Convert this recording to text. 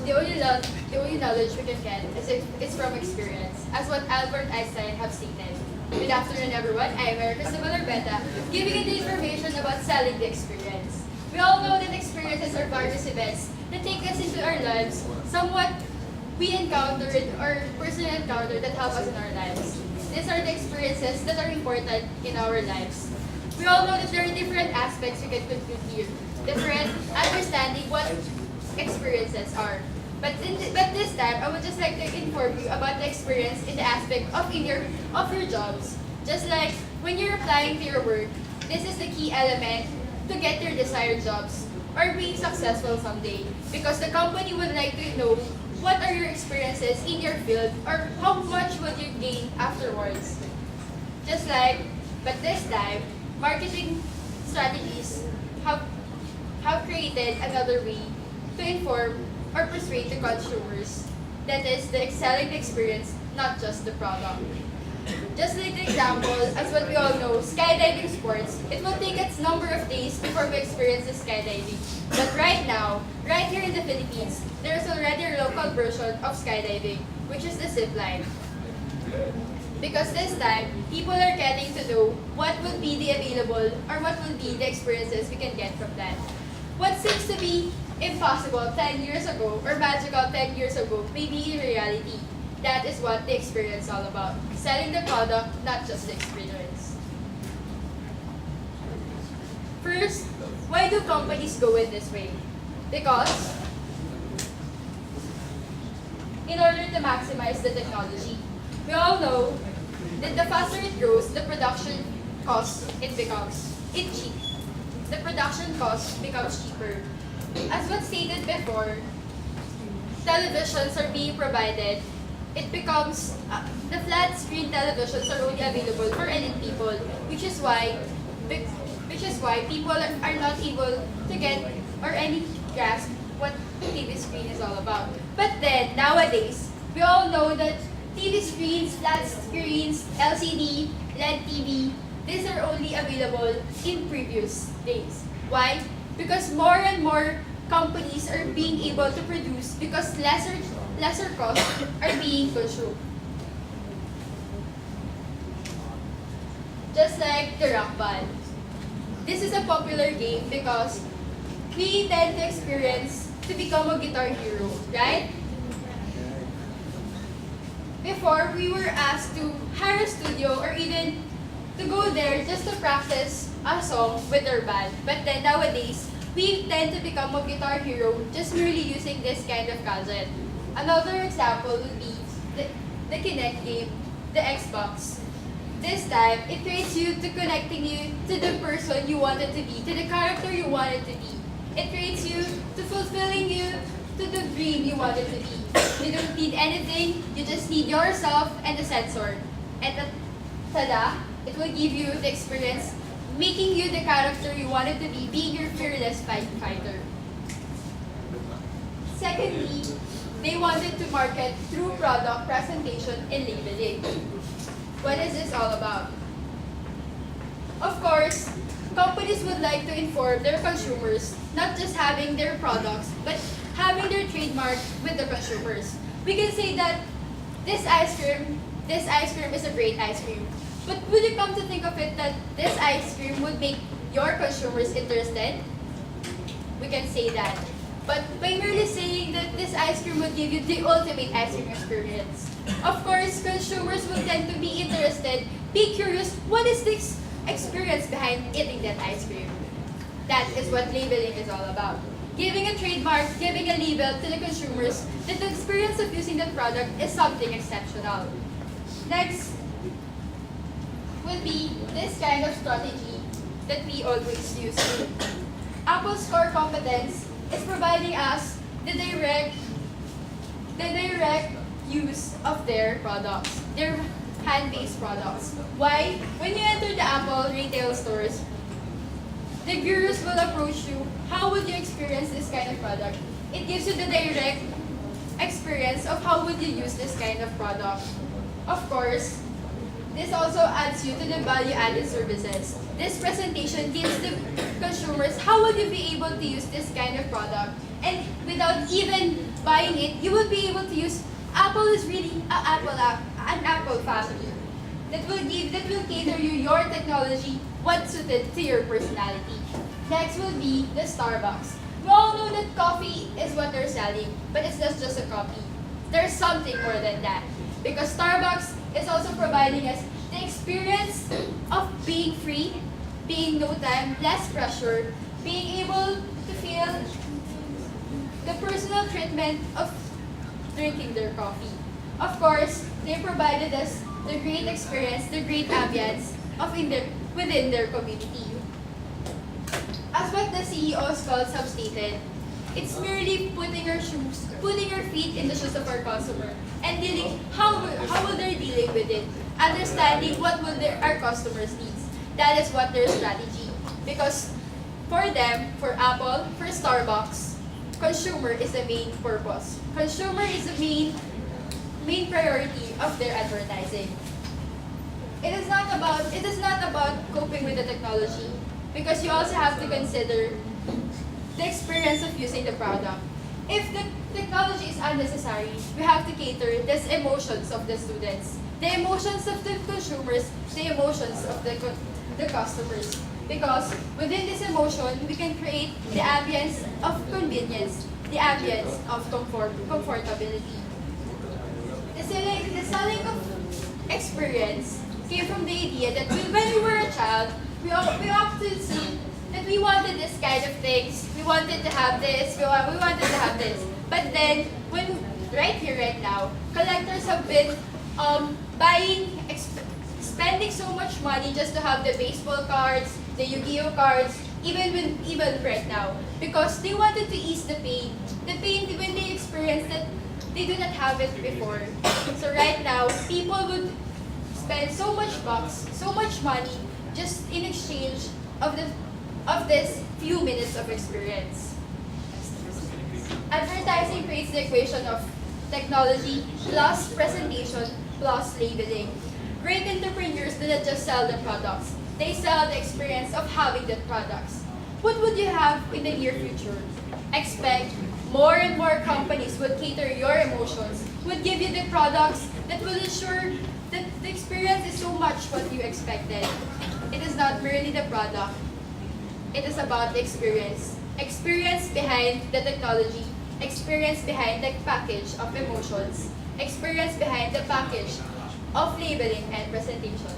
the only knowledge we can get is from experience, as what Albert Einstein have stated. Good afternoon, everyone. I am Orbeta, giving you the information about selling the experience. We all know that experiences are various events that take us into our lives, somewhat we encountered or personally encountered that help us in our lives. These are the experiences that are important in our lives. We all know that there are different aspects we can conclude here, different understanding what experiences are. But this time, I would just like to inform you about the experience in the aspect of your jobs. Just like when you're applying to your work, this is the key element to get your desired jobs or being successful someday. Because the company would like to know what are your experiences in your field or how much would you gain afterwards. Just like, but this time, marketing strategies have created another way to inform or persuade the consumers. That is the selling the experience, not just the product. Just like the example, as what we all know, skydiving sports, it will take its number of days before we experience the skydiving. But right now, right here in the Philippines, there is already a local version of skydiving, which is the zip line. Because this time, people are getting to know what will be the available or what will be the experiences we can get from that. What seems to be impossible 10 years ago or magical 10 years ago may be in reality. That is what the experience is all about. Selling the product, not just the experience. First, why do companies go in this way? Because in order to maximize the technology, we all know that the faster it grows, the production cost cheap. The production cost becomes cheaper. As was stated before, televisions are being provided. It becomes the flat screen televisions are only available for elite people, which is why people are not able to get or any grasp what TV screen is all about. But then nowadays, we all know that TV screens, flat screens, LCD, LED TV, these are only available in previous days. Why? Because more and more companies are being able to produce because lesser costs are being consumed. Just like the rock band. This is a popular game because we tend to experience to become a guitar hero, right? Before, we were asked to hire a studio or even to go there just to practice a song with our band. But then nowadays, we tend to become a guitar hero just merely using this kind of gadget. Another example would be the Kinect game, the Xbox. This time, it trains you to connecting you to the person you wanted to be, to the character you wanted to be. It trains you to fulfilling you to the dream you wanted to be. You don't need anything, you just need yourself and the sensor. And tada, it will give you the experience, making you the character you wanted to be, being your fearless fighter. Secondly, they wanted to market through product presentation and labeling. What is this all about? Of course, companies would like to inform their consumers, not just having their products, but having their trademark with the consumers. We can say that this ice cream is a great ice cream. But would you come to think of it that this ice cream would make your consumers interested? We can say that. But by merely saying that this ice cream would give you the ultimate ice cream experience, of course, consumers will tend to be interested, be curious, what is the experience behind eating that ice cream? That is what labeling is all about. Giving a trademark, giving a label to the consumers that the experience of using the product is something exceptional. Next would be this kind of strategy that we always use. Apple's core competence is providing us the direct use of their products, their hand-based products. Why? When you enter the Apple retail stores, the gurus will approach you. How would you experience this kind of product? It gives you the direct experience of how would you use this kind of product. Of course, this also adds you to the value-added services. This presentation gives the consumers how would you be able to use this kind of product and without even buying it, you will be able to use Apple is really an Apple family that will cater you your technology what suited to your personality. Next will be the Starbucks. We all know that coffee is what they're selling, but it's not just a coffee. There's something more than that. Because Starbucks is also providing us the experience of being free, being no time, less pressure, being able to feel the personal treatment of drinking their coffee. Of course, they provided us the great experience, the great ambience within their community. As what the CEOs calls have stated, it's merely putting our feet in the shoes of our customer and dealing how will they dealing with it, understanding what will our customers needs. That is what their strategy. Because for them, for Apple, for Starbucks, consumer is the main purpose. Consumer is the main priority of their advertising. It is not about coping with the technology, because you also have to consider the experience of using the product. If the technology is unnecessary, we have to cater the emotions of the students, the emotions of the consumers, the emotions of the customers. Because within this emotion, we can create the ambience of convenience, the ambience of comfortability. The selling of experience came from the idea that when we were a child, we often see that we wanted this kind of things, we wanted to have this, we wanted to have this. But then, right here, right now, collectors have been spending so much money just to have the baseball cards, the Yu-Gi-Oh cards, even right now, because they wanted to ease the pain when they experienced that they do not have it before. So right now, people would spend so much bucks, so much money, just in exchange of this few minutes of experience. Advertising creates the equation of technology plus presentation plus labeling. Great entrepreneurs do not just sell the products, they sell the experience of having the products. What would you have in the near future? Expect more and more companies would cater your emotions, would give you the products that will ensure that the experience is so much what you expected. It is not merely the product, it is about the experience. Experience behind the technology, experience behind the package of emotions, experience behind the package of labeling and presentation.